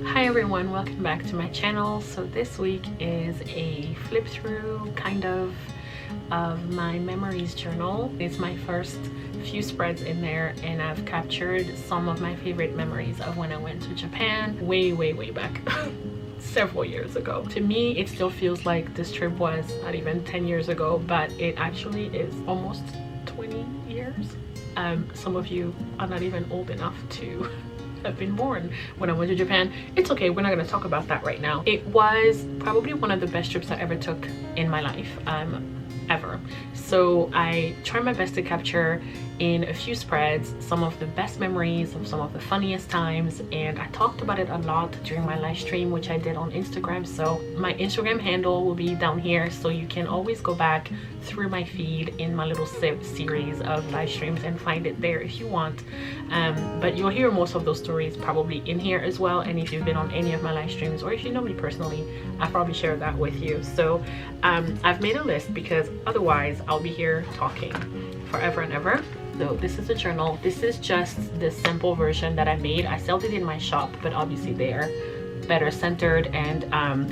Hi everyone, welcome back to my channel. So this week is a flip through kind of my memories journal. It's my first few spreads in there, and I've captured some of my favorite memories of when I went to Japan way back several years ago. To me, it still feels like this trip was not even 10 years ago, but it actually is almost 20 years. Some of you are not even old enough to have been born when I went to Japan. It's okay, we're not going to talk about that right now. It was probably one of the best trips I ever took in my life, ever. So I tried my best to capture in a few spreads some of the best memories of some of the funniest times, and I talked about it a lot during my live stream, which I did on Instagram. So my Instagram handle will be down here, so you can always go back through my feed in my little series of live streams and find it there if you want. But you'll hear most of those stories probably in here as well, and if you've been on any of my live streams or if you know me personally, I probably share that with you. So I've made a list because otherwise I'll be here talking forever and ever. So this is a journal. This is just the simple version that I made. I sold it in my shop, but obviously they are better centered, and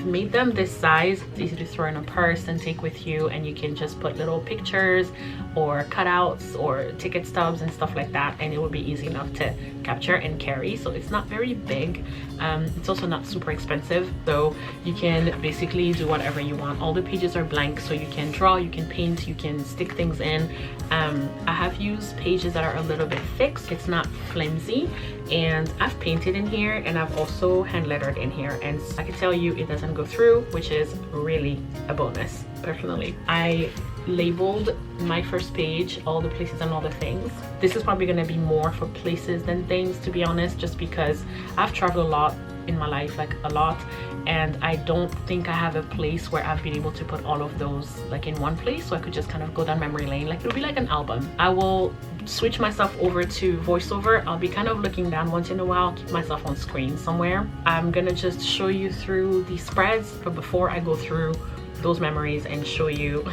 made them this size. It's easy to throw in a purse and take with you, and you can just put little pictures or cutouts or ticket stubs and stuff like that, and it will be easy enough to capture and carry. So it's not very big. It's also not super expensive, so you can basically do whatever you want. All the pages are blank, so you can draw, you can paint, you can stick things in. I have used pages that are a little bit thick, it's not flimsy, and I've painted in here, and I've also hand lettered in here, and I can tell you it doesn't go through, which is really a bonus. Personally, I labeled my first page all the places and all the things. This is probably going to be more for places than things, to be honest, just because I've traveled a lot in my life, like a lot, and I don't think I have a place where I've been able to put all of those like in one place, so I could just kind of go down memory lane. Like, it'll be like an album. I will switch myself over to voiceover. I'll be kind of looking down once in a while, keep myself on screen somewhere. I'm gonna just show you through the spreads, but before I go through those memories and show you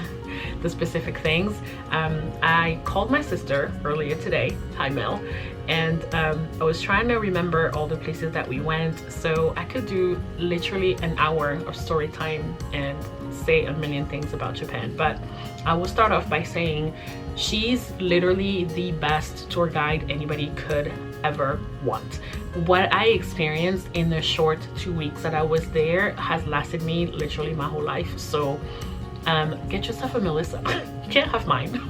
the specific things, I called my sister earlier today. Hi Mel. And I was trying to remember all the places that we went, so I could do literally an hour of story time and say a million things about Japan. But I will start off by saying she's literally the best tour guide anybody could ever want. What I experienced in the short 2 weeks that I was there has lasted me literally my whole life. So get yourself a Melissa. You can't have mine.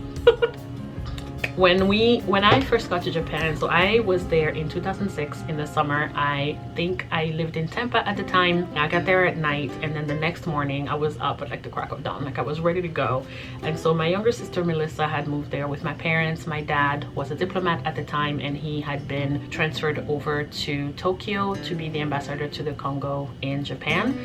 When I first got to Japan, so I was there in 2006 in the summer. I think I lived in Tampa at the time. I got there at night, and then the next morning I was up at like the crack of dawn, like I was ready to go. And so my younger sister Melissa had moved there with my parents. My dad was a diplomat at the time, and he had been transferred over to Tokyo to be the ambassador to the Congo in Japan,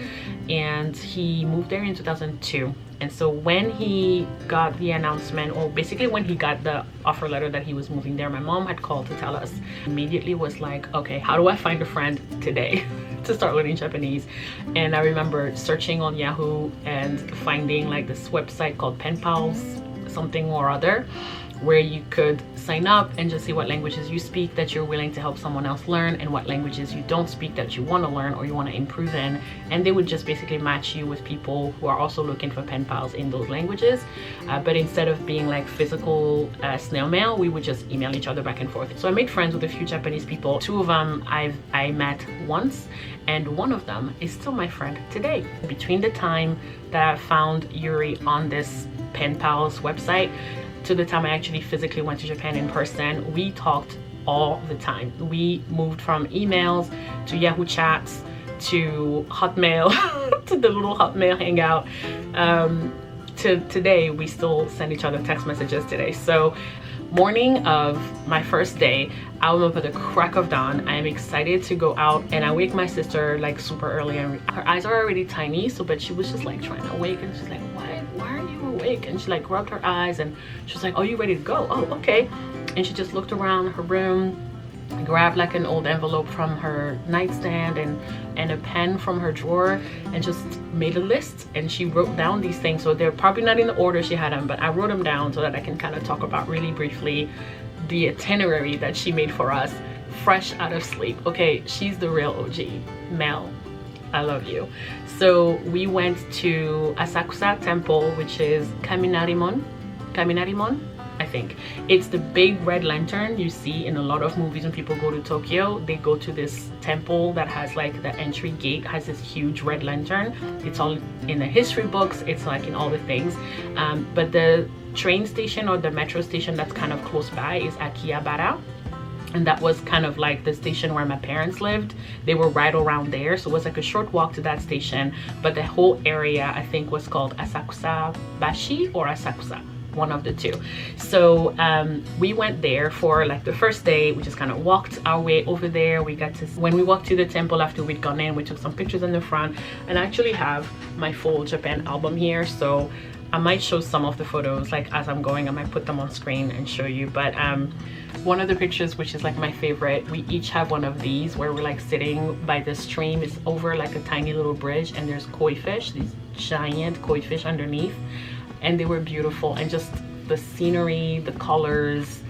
and he moved there in 2002. And so when he got the announcement, or basically when he got the offer letter that he was moving there, my mom had called to tell us. Immediately was like, okay, how do I find a friend today to start learning Japanese? And I remember searching on Yahoo and finding like this website called Pen Pals something or other, where you could sign up and just see what languages you speak that you're willing to help someone else learn, and what languages you don't speak that you want to learn or you want to improve in. And they would just basically match you with people who are also looking for pen pals in those languages. But instead of being like physical snail mail, we would just email each other back and forth. So I made friends with a few Japanese people. Two of them I met once, and one of them is still my friend today. Between the time that I found Yuri on this pen pals website to the time I actually physically went to Japan in person, we talked all the time. We moved from emails to Yahoo chats to Hotmail to the little Hotmail hangout, to today we still send each other text messages today. So morning of my first day, I wake up at the crack of dawn. I am excited to go out, and I wake my sister like super early, and her eyes are already tiny, so but she was just like trying to wake, and she's like, why are you awake? And she like rubbed her eyes, and she was like, oh, you ready to go? Oh, okay. And she just looked around her room, grabbed like an old envelope from her nightstand and a pen from her drawer, and just made a list, and she wrote down these things. So they're probably not in the order she had them, but I wrote them down so that I can kind of talk about really briefly the itinerary that she made for us fresh out of sleep. Okay, she's the real OG. Mel, I love you. So we went to Asakusa Temple, which is Kaminarimon, I think. It's the big red lantern you see in a lot of movies when people go to Tokyo. They go to this temple that has like the entry gate has this huge red lantern. It's all in the history books, it's like in all the things. But the train station or the metro station that's kind of close by is Akihabara. And that was kind of like the station where my parents lived. They were right around there, so it was like a short walk to that station. But the whole area, I think, was called Asakusa Bashi or Asakusa, one of the two. So we went there for like the first day. We just kind of walked our way over there. We got to, when we walked to the temple after we'd gone in, we took some pictures in the front. And I actually have my full Japan album here, so I might show some of the photos like as I'm going. I might put them on screen and show you. But one of the pictures, which is like my favorite, we each have one of these where we're like sitting by the stream. It's over like a tiny little bridge, and there's koi fish, these giant koi fish underneath, and they were beautiful. And just the scenery, the colors,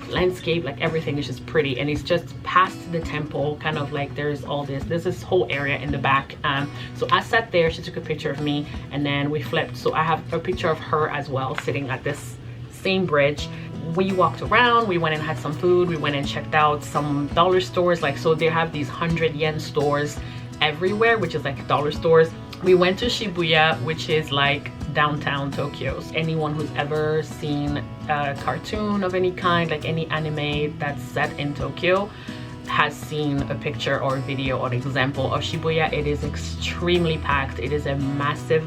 landscape, like everything is just pretty. And it's just past the temple, kind of like there's this whole area in the back. So I sat there, she took a picture of me, and then we flipped, so I have a picture of her as well sitting at this same bridge. We walked around, we went and had some food, we went and checked out some dollar stores. Like, so they have these 100 yen stores everywhere, which is like dollar stores. We went to Shibuya, which is like downtown Tokyo. Anyone who's ever seen a cartoon of any kind, like any anime that's set in Tokyo, has seen a picture or a video or an example of Shibuya. It is extremely packed. It is a massive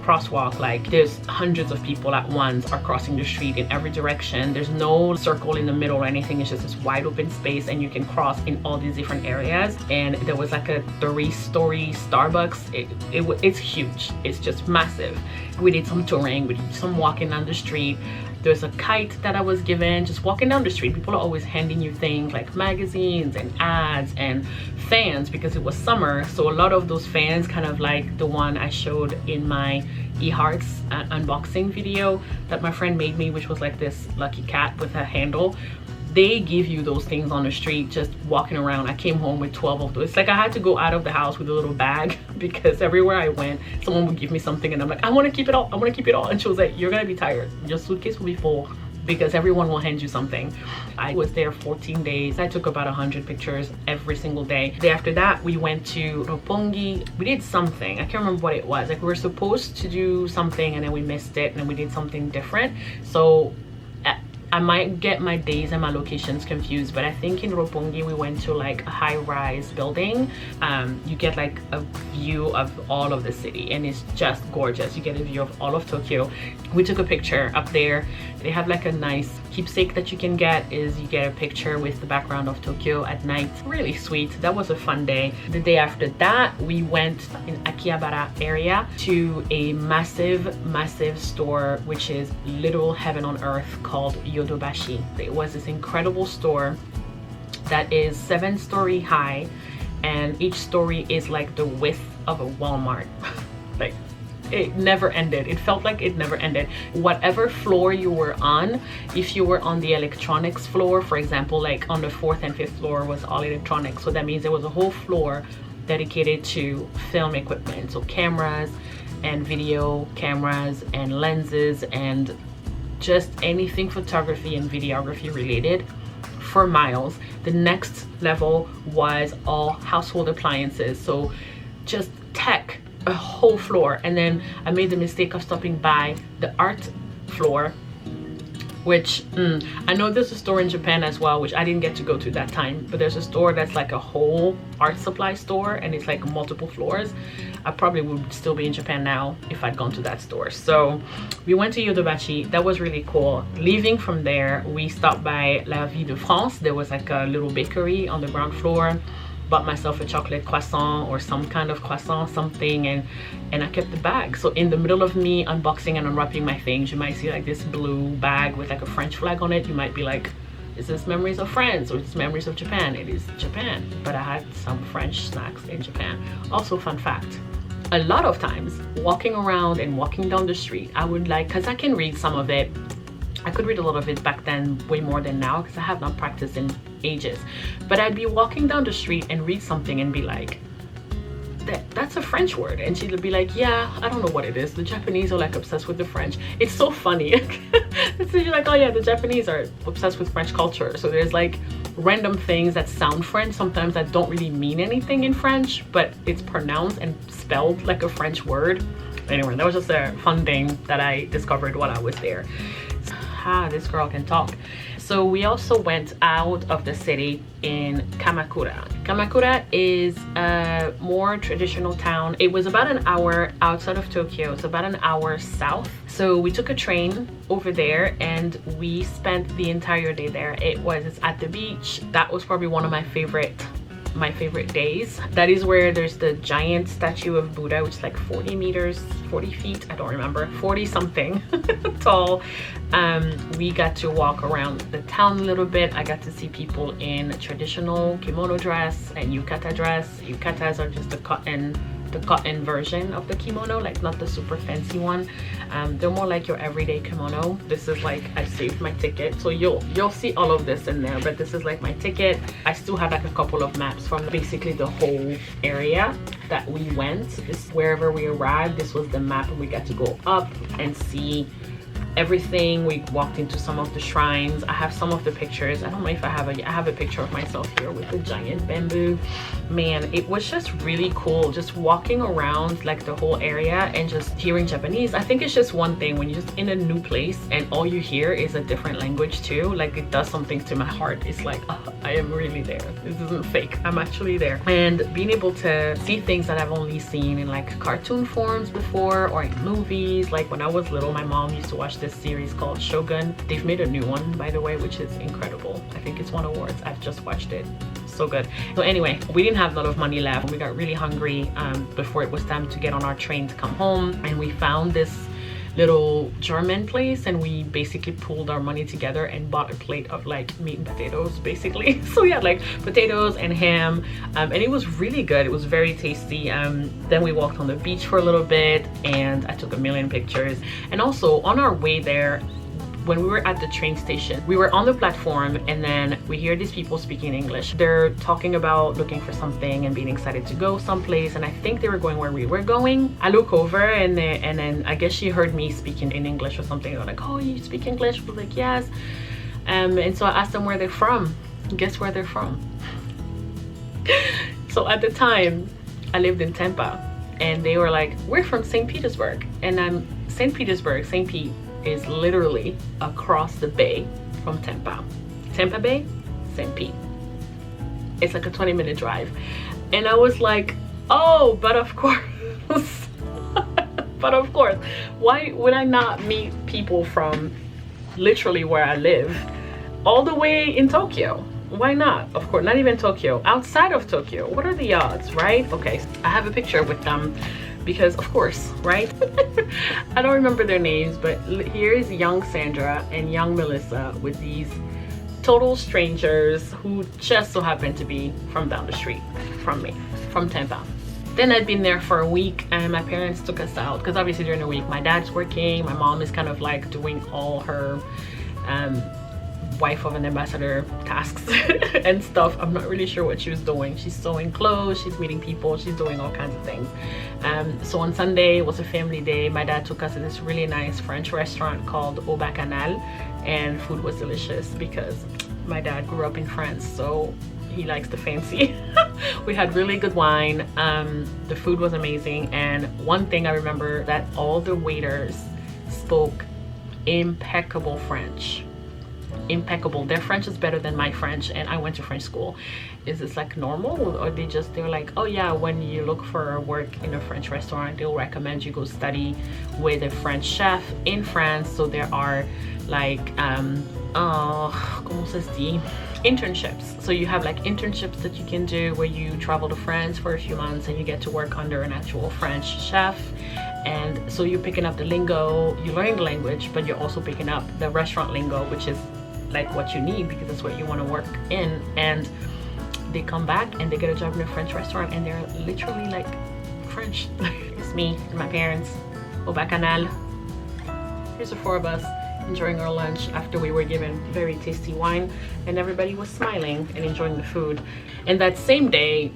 crosswalk. Like, there's hundreds of people at once are crossing the street in every direction. There's no circle in the middle or anything. It's just this wide open space, and you can cross in all these different areas. And there was like a 3-story Starbucks. It's huge. It's just massive. We did some touring, we did some walking down the street. There's a kite that I was given just walking down the street. People are always handing you things like magazines and ads and fans, because it was summer. So a lot of those fans, kind of like the one I showed in my eHearts unboxing video that my friend made me, which was like this lucky cat with a handle. They give you those things on the street just walking around. I came home with 12 of those. It's like I had to go out of the house with a little bag, because everywhere I went, someone would give me something and I'm like, I want to keep it all, I want to keep it all. And she was like, you're gonna be tired, your suitcase will be full, because everyone will hand you something. I was there 14 days. I took about 100 pictures every single day. The day after that, we went to Roppongi. We did something, I can't remember what it was. Like, we were supposed to do something and then we missed it, and then we did something different. So I might get my days and my locations confused, but I think in Roppongi we went to like a high-rise building. You get like a view of all of the city, and it's just gorgeous. You get a view of all of Tokyo. We took a picture up there. They have like a nice keepsake that you can get, is you get a picture with the background of Tokyo at night. Really sweet. That was a fun day. The day after that, we went in Akihabara area to a massive store, which is literal heaven on earth, called Yodobashi. It was this incredible store that is 7-story high, and each story is like the width of a Walmart. Like, it never ended. It felt like it never ended. Whatever floor you were on, if you were on the electronics floor, for example, like on the 4th and 5th floor was all electronics, so that means there was a whole floor dedicated to film equipment, so cameras and video cameras and lenses and just anything photography and videography related, for miles. The next level was all household appliances, so just tech, a whole floor. And then I made the mistake of stopping by the art floor, which I know there's a store in Japan as well, which I didn't get to go to that time, but there's a store that's like a whole art supply store, and it's like multiple floors. I probably would still be in Japan now if I'd gone to that store. So we went to Yodobashi. That was really cool. Leaving from there, we stopped by La Vie de France. There was like a little bakery on the ground floor. Bought myself a chocolate croissant or some kind of croissant, something, and I kept the bag. So in the middle of me unboxing and unwrapping my things, you might see like this blue bag with like a French flag on it. You might be like, is this memories of France or is this memories of Japan? It is Japan, but I had some French snacks in Japan. Also, fun fact, a lot of times walking around and walking down the street, I would like, because I can read some of it I could read a little bit back then, way more than now, because I have not practiced in ages. But I'd be walking down the street and read something and be like, that's a French word, and she'd be like, yeah, I don't know what it is. The Japanese are like obsessed with the French. It's so funny. So you're like, oh yeah, the Japanese are obsessed with French culture. So there's like random things that sound French sometimes that don't really mean anything in French, but it's pronounced and spelled like a French word. Anyway, that was just a fun thing that I discovered while I was there. This girl can talk. So we also went out of the city in Kamakura. Kamakura is a more traditional town. It was about an hour outside of Tokyo. It's about an hour south. So we took a train over there and we spent the entire day there. It's at the beach. That was probably one of my favorite days. That is where there's the giant statue of Buddha, which is like 40 meters, 40 feet, I don't remember, 40 something tall. We got to walk around the town a little bit. I got to see people in traditional kimono dress and yukata dress. Yukatas are just the cotton version of the kimono, like not the super fancy one. They're more like your everyday kimono. This is like, I saved my ticket, so you'll see all of this in there, but this is like my ticket. I still have like a couple of maps from basically the whole area that we went. This, wherever we arrived, this was the map, and we got to go up and see everything. We walked into some of the shrines. I have some of the pictures. I don't know if I have a picture of myself here with the giant bamboo. Man, it was just really cool just walking around like the whole area and just hearing Japanese. I think it's just one thing when you're just in a new place and all you hear is a different language too. Like it does something to my heart. It's like, oh, I am really there. This isn't fake. I'm actually there. And being able to see things that I've only seen in like cartoon forms before or in movies. Like when I was little, my mom used to watch this series called Shogun. They've made a new one, by the way, which is incredible. I think it's won awards. I've just watched it. So good. So anyway, we didn't have a lot of money left. We got really hungry before it was time to get on our train to come home, and we found this little German place, and we basically pulled our money together and bought a plate of like meat and potatoes basically. So we had like potatoes and ham, and it was really good. It was very tasty. Then we walked on the beach for a little bit and I took a million pictures. And also on our way there, when we were at the train station, we were on the platform and then we hear these people speaking English. They're talking about looking for something and being excited to go someplace, and I think they were going where we were going. I look over and then I guess she heard me speaking in English or something. They were like, oh, you speak English? I was like, yes. And so I asked them where they're from. Guess where they're from? So at the time, I lived in Tampa, and they were like, we're from St. Petersburg. And St. Petersburg, St. Pete, is literally across the bay from Tampa. Tampa Bay, St. Pete. It's like a 20-minute drive. And I was like, oh, but of course. But of course, why would I not meet people from literally where I live all the way in Tokyo? Why not? Of course, not even Tokyo, outside of Tokyo. What are the odds, right? Okay, I have a picture with them because of course, right? I don't remember their names, but here is young Sandra and young Melissa with these total strangers who just so happen to be from down the street from me, from Tampa. Then I'd been there for a week and my parents took us out because obviously during the week my dad's working, my mom is kind of like doing all her wife of an ambassador tasks and stuff. I'm not really sure what she was doing. She's sewing clothes, she's meeting people, she's doing all kinds of things. So on Sunday was a family day. My dad took us to this really nice French restaurant called Au Bacchanal, and food was delicious because my dad grew up in France, so he likes the fancy. We had really good wine. The food was amazing, and one thing I remember that all the waiters spoke impeccable French. Impeccable. Their French is better than my French, and I went to French school. Is this like normal, or they're like, oh yeah, when you look for work in a French restaurant, they'll recommend you go study with a French chef in France. So there are like comment ça se dit? Internships. So you have like internships that you can do where you travel to France for a few months and you get to work under an actual French chef. And so you're picking up the lingo, you're learning the language, but you're also picking up the restaurant lingo, which is like what you need because that's what you want to work in. And they come back and they get a job in a French restaurant and they're literally like French. It's me and my parents, Au Bacchanal. Here's the four of us during our lunch after we were given very tasty wine, and everybody was smiling and enjoying the food. And that same day,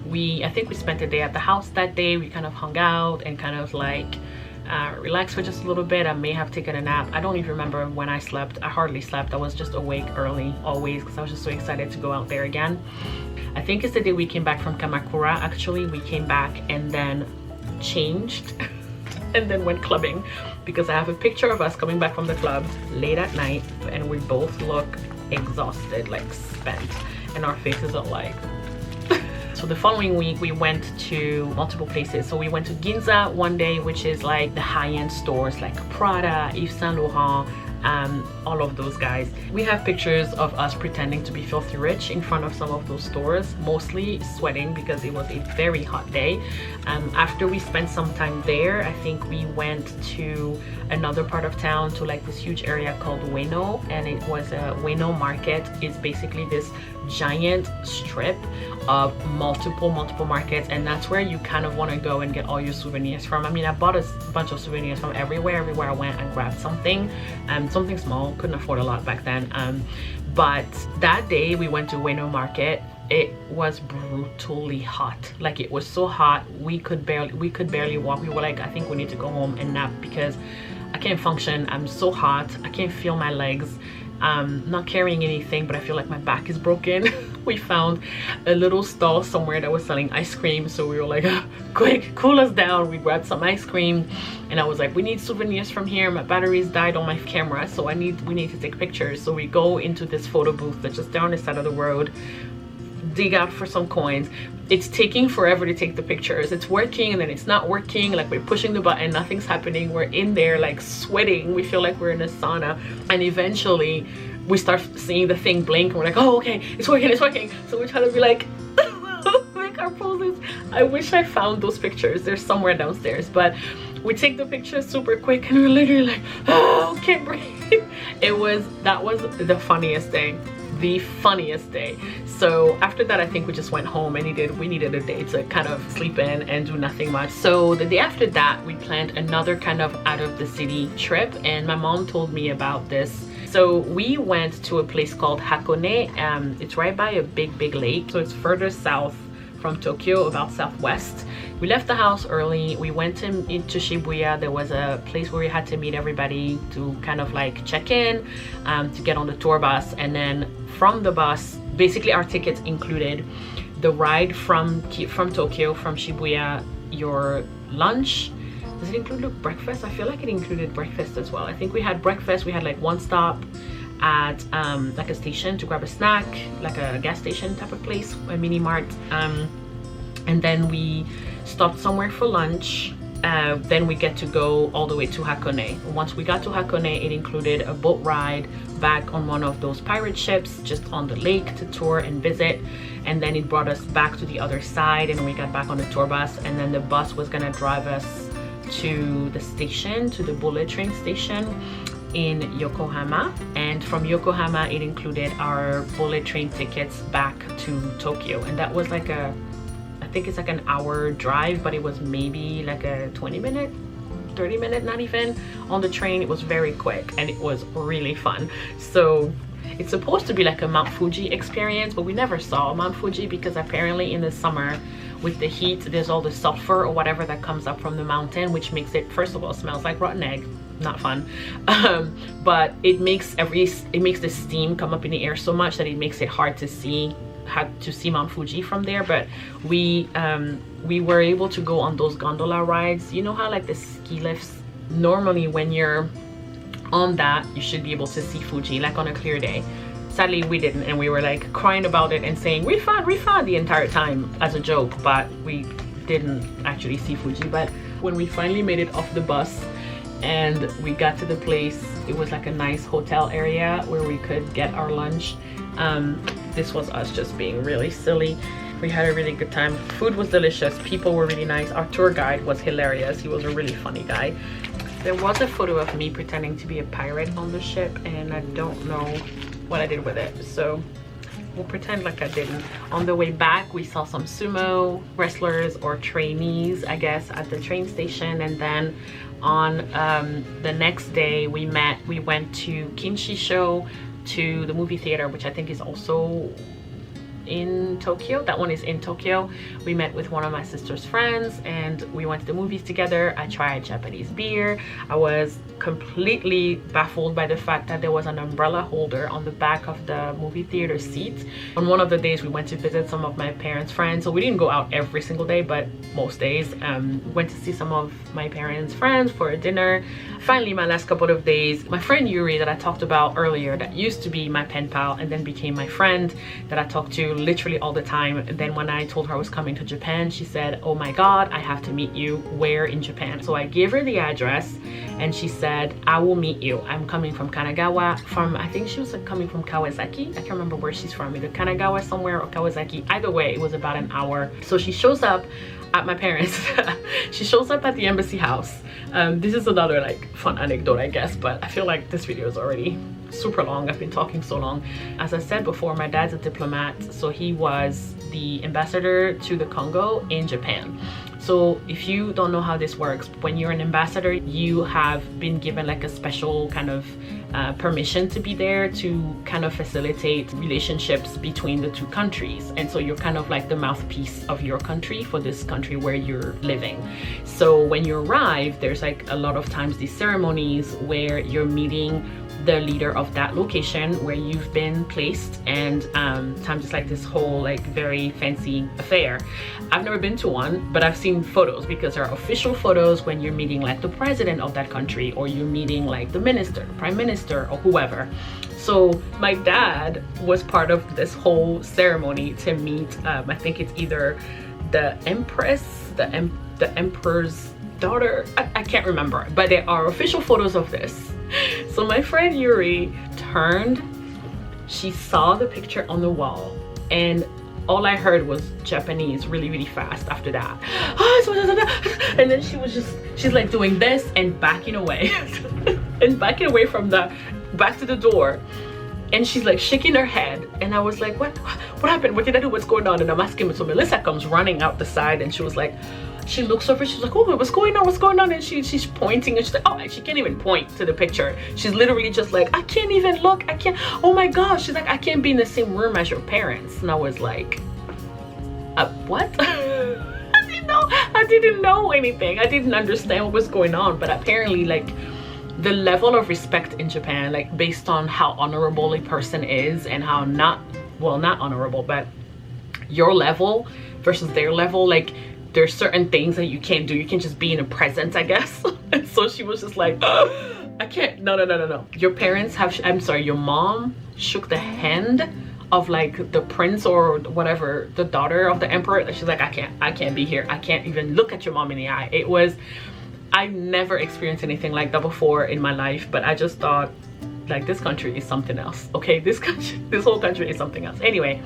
I think we spent the day at the house that day. We kind of hung out and kind of like relaxed for just a little bit. I may have taken a nap. I don't even remember when I slept. I hardly slept. I was just awake early always because I was just so excited to go out there again. I think it's the day we came back from Kamakura. Actually, we came back and then changed and then went clubbing, because I have a picture of us coming back from the club late at night and we both look exhausted, like spent, and our faces are like So the following week we went to multiple places. So we went to Ginza one day, which is like the high-end stores like Prada, Yves Saint Laurent, all of those guys. We have pictures of us pretending to be filthy rich in front of some of those stores, mostly sweating because it was a very hot day. After we spent some time there, I think we went to another part of town, to like this huge area called Ueno, and it was a Ueno market. It's basically this giant strip of multiple markets, and that's where you kind of want to go and get all your souvenirs from. I mean, I bought a bunch of souvenirs from everywhere I went. I grabbed something, something small, couldn't afford a lot back then, but that day we went to Ueno market. It was brutally hot. Like, it was so hot we could barely walk. We were like, I think we need to go home and nap because I can't function. I'm so hot. I can't feel my legs. Not carrying anything, but I feel like my back is broken. We found a little stall somewhere that was selling ice cream, so we were like, quick, cool us down. We grabbed some ice cream and I was like, we need souvenirs from here. My batteries died on my camera, so we need to take pictures. So we go into this photo booth that's just down the side of the road, dig out for some coins. It's taking forever to take the pictures. It's working and then it's not working. Like, we're pushing the button, nothing's happening. We're in there like sweating. We feel like we're in a sauna, and eventually we start seeing the thing blink and we're like, oh, okay, it's working. So we try to be like make our poses. I wish I found those pictures. They're somewhere downstairs, but we take the pictures super quick and we're literally like, oh, can't breathe. That was the funniest day. The funniest day. So after that, I think we just went home and we needed a day to kind of sleep in and do nothing much. So the day after that, we planned another kind of out of the city trip, and my mom told me about this. So we went to a place called Hakone. It's right by a big lake, so it's further south from Tokyo, about southwest. We left the house early. We went into Shibuya. There was a place where we had to meet everybody to kind of like check in, to get on the tour bus. And then from the bus, basically our tickets included the ride from Tokyo, from Shibuya, your lunch. Does it include breakfast? I feel like it included breakfast as well. I think we had breakfast. We had like one stop at like a station to grab a snack, like a gas station type of place, a mini mart, and then we stopped somewhere for lunch. Then we get to go all the way to Hakone. Once we got to Hakone, it included a boat ride back on one of those pirate ships just on the lake to tour and visit, and then it brought us back to the other side, and we got back on the tour bus, and then the bus was gonna drive us to the station, to the bullet train station in Yokohama. And from Yokohama, it included our bullet train tickets back to Tokyo, and that was like I think it's like an hour drive, but it was maybe like a 20-minute, 30-minute, not even, on the train. It was very quick and it was really fun. So it's supposed to be like a Mount Fuji experience, but we never saw Mount Fuji because apparently in the summer with the heat, there's all the sulfur or whatever that comes up from the mountain, which makes it, first of all, smells like rotten egg. Not fun. But it makes the steam come up in the air so much that it makes it hard to see Mount Fuji from there. But we were able to go on those gondola rides. You know how like the ski lifts, normally when you're on that, you should be able to see Fuji like on a clear day. Sadly, we didn't, and we were like crying about it and saying refund the entire time as a joke, but we didn't actually see Fuji. But when we finally made it off the bus and we got to the place, it was like a nice hotel area where we could get our lunch. This was us just being really silly. We had a really good time. Food was delicious. People were really nice. Our tour guide was hilarious. He was a really funny guy. There was a photo of me pretending to be a pirate on the ship, and I don't know what I did with it. So we'll pretend like I didn't. On the way back, we saw some sumo wrestlers or trainees, I guess, at the train station. And then on the next day, we went to Kinshi Show, to the movie theater, which I think is also in Tokyo. That one is in Tokyo. We met with one of my sister's friends and we went to the movies together. I tried Japanese beer. I was completely baffled by the fact that there was an umbrella holder on the back of the movie theater seat. On one of the days, we went to visit some of my parents' friends, so we didn't go out every single day, but most days. Went to see some of my parents' friends for a dinner. Finally, my last couple of days, my friend Yuri that I talked about earlier, that used to be my pen pal and then became my friend, that I talked to literally all the time. And then when I told her I was coming to Japan, she said, oh my god, I have to meet you. Where in Japan? So I gave her the address and she said, I will meet you. I'm coming from Kanagawa, from, I think she was like coming from Kawasaki. I can't remember where she's from, either Kanagawa somewhere or Kawasaki. Either way, it was about an hour. So she shows up at my parents. She shows up at the embassy house. This is another like fun anecdote, I guess, but I feel like this video is already super long. I've been talking so long. As I said before, my dad's a diplomat, so he was the ambassador to the Congo in Japan. So if you don't know how this works, when you're an ambassador, you have been given like a special kind of permission to be there to kind of facilitate relationships between the two countries. And so you're kind of like the mouthpiece of your country for this country where you're living. So when you arrive, there's like a lot of times these ceremonies where you're meeting the leader of that location where you've been placed, and sometimes it's like this whole like very fancy affair. I've never been to one, but I've seen photos, because there are official photos when you're meeting like the president of that country, or you're meeting like the minister, the prime minister, or whoever. So my dad was part of this whole ceremony to meet I think it's either the empress, the emperor's daughter, I can't remember, but there are official photos of this. So my friend Yuri turned, she saw the picture on the wall, and all I heard was Japanese really fast after that. And then she's like doing this and backing away and backing away from back to the door, and she's like shaking her head. And I was like, what happened? What did I do? What's going on? And I'm asking, so Melissa comes running out the side, and she was like, she looks over, she's like, oh, what's going on? And she's pointing, and she's like, oh, she can't even point to the picture. She's literally just like, I can't even look, I can't, oh my gosh. She's like, I can't be in the same room as your parents. And I was like, what? I didn't know anything. I didn't understand what was going on. But apparently, like, the level of respect in Japan, like based on how honorable a person is and how not honorable, but your level versus their level, like there's certain things that you can't do. You can't just be in a presence, I guess. And so she was just like, oh, I can't, no. Your parents have, I'm sorry, your mom shook the hand of like the prince or whatever, the daughter of the emperor. She's like, I can't be here. I can't even look at your mom in the eye. It was, I've never experienced anything like that before in my life, but I just thought, like, this country is something else. Okay, this whole country is something else. Anyway,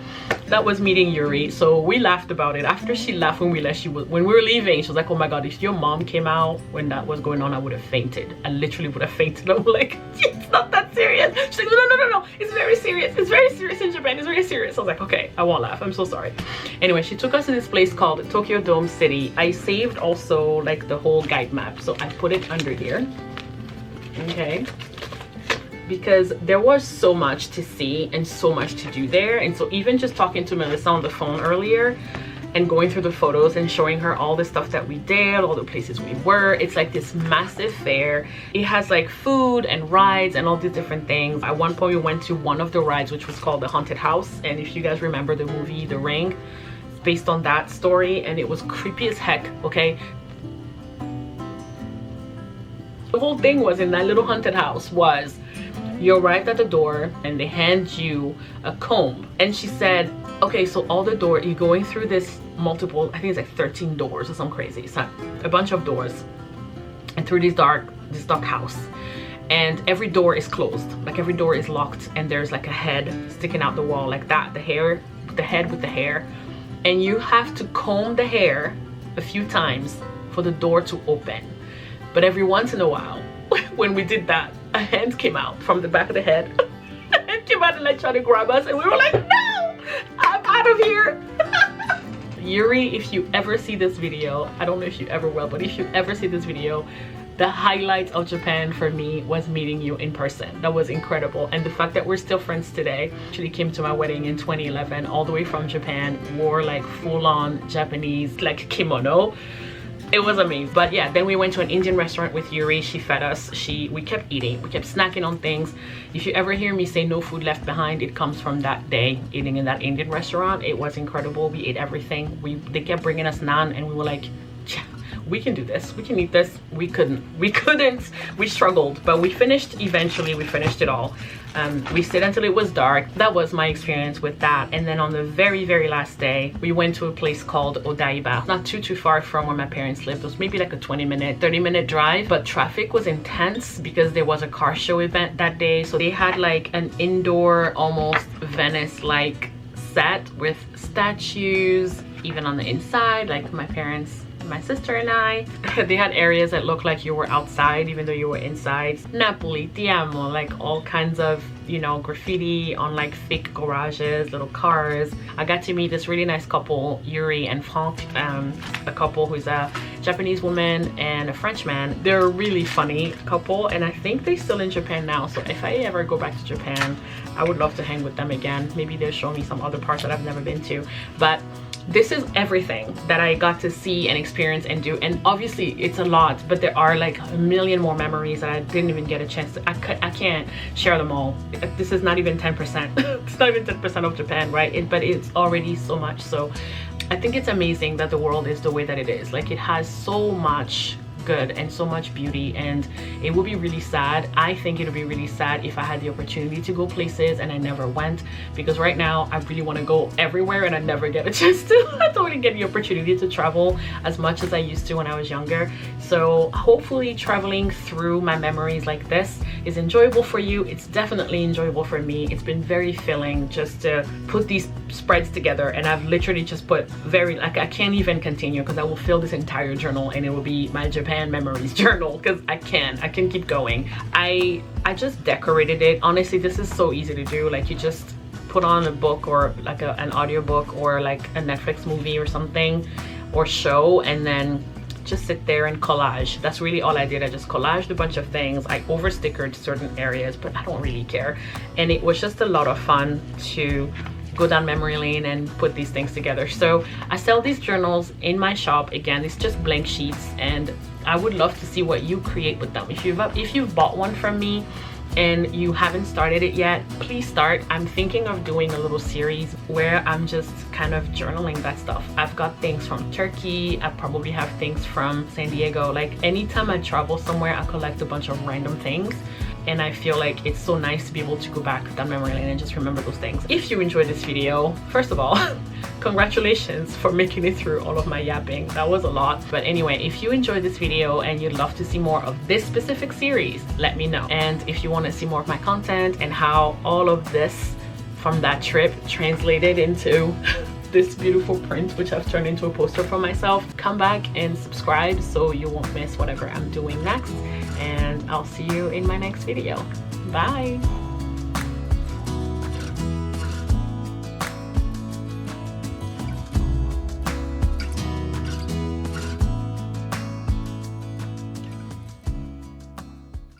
that was meeting Yuri. So we laughed about it. After she laughed when we left, when we were leaving, she was like, oh my god, if your mom came out when that was going on, I would have fainted. I literally would have fainted. I'm like, it's not that serious. She's like, no, it's very serious. It's very serious in Japan. It's very serious. I was like, okay, I won't laugh. I'm so sorry. Anyway, she took us to this place called Tokyo Dome City. I saved also like the whole guide map, so I put it under here. Okay, because there was so much to see and so much to do there. And so even just talking to Melissa on the phone earlier and going through the photos and showing her all the stuff that we did, all the places we were, it's like this massive fair. It has like food and rides and all these different things. At one point we went to one of the rides, which was called the haunted house, and if you guys remember the movie The Ring, it's based on that story, and it was creepy as heck. Okay, the whole thing was, in that little haunted house, was you arrived at the door and they hand you a comb. And she said, okay, so all the doors, you're going through this multiple, I think it's like 13 doors or something crazy. It's not a bunch of doors, and through this dark house. And every door is closed, like every door is locked, and there's like a head sticking out the wall like that, the head with the hair. And you have to comb the hair a few times for the door to open. But every once in a while, when we did that, a hand came out from the back of the head. A hand came out and like tried to grab us, and we were like, no! out of here. Yuri, if you ever see this video, I don't know if you ever will, but if you ever see this video, the highlight of Japan for me was meeting you in person. That was incredible. And the fact that we're still friends today. Actually came to my wedding in 2011 all the way from Japan, wore like full-on Japanese like kimono. It was amazing. But yeah, then we went to an Indian restaurant with Yuri. She fed us. We kept eating, we kept snacking on things. If you ever hear me say no food left behind, it comes from that day eating in that Indian restaurant. It was incredible. We ate everything. They kept bringing us naan and we were like, we can do this, we can eat this. We couldn't, we struggled, but we finished. Eventually we finished it all. We stayed until it was dark. That was my experience with that. And then on the very last day, we went to a place called Odaiba, not too far from where my parents lived. It was maybe like a 30-minute drive, but traffic was intense because there was a car show event that day. So they had like an indoor, almost Venice-like set with statues, even on the inside, like my parents, my sister and I. They had areas that looked like you were outside even though you were inside. Napoli, ti amo, like all kinds of, you know, graffiti on like fake garages, little cars. I got to meet this really nice couple, Yuri and Franck, a couple who's a Japanese woman and a French man. They're a really funny couple and I think they're still in Japan now. So if I ever go back to Japan, I would love to hang with them again. Maybe they'll show me some other parts that I've never been to. But this is everything that I got to see and experience and do, and obviously it's a lot, but there are like a million more memories that I didn't even get a chance to. I can't share them all. This is not even 10%. It's not even 10% of Japan, right? But it's already so much. So I think it's amazing that the world is the way that it is. Like, it has so much good and so much beauty, and it would be really sad. I think it would be really sad if I had the opportunity to go places and I never went, because right now I really want to go everywhere and I never get a chance to. I don't really get the opportunity to travel as much as I used to when I was younger. So hopefully traveling through my memories like this is enjoyable for you. It's definitely enjoyable for me. It's been very filling just to put these spreads together, and I've literally just put I can't even continue because I will fill this entire journal and it will be my Japan memories journal, because I can keep going. I just decorated it. Honestly, this is so easy to do. Like, you just put on a book or like an audiobook or like a Netflix movie or something or show, and then just sit there and collage. That's really all I did. I just collaged a bunch of things. I over stickered certain areas, but I don't really care. And it was just a lot of fun to go down memory lane and put these things together. So I sell these journals in my shop. Again, it's just blank sheets, and I would love to see what you create with them. If you've bought one from me and you haven't started it yet, please start. I'm thinking of doing a little series where I'm just kind of journaling that stuff. I've got things from Turkey. I probably have things from San Diego. Like, anytime I travel somewhere, I collect a bunch of random things. And I feel like it's so nice to be able to go back down memory lane and just remember those things. If you enjoyed this video, first of all, congratulations for making it through all of my yapping. That was a lot. But anyway, if you enjoyed this video and you'd love to see more of this specific series, let me know. And if you want to see more of my content and how all of this from that trip translated into this beautiful print, which I've turned into a poster for myself, come back and subscribe so you won't miss whatever I'm doing next. And I'll see you in my next video. Bye.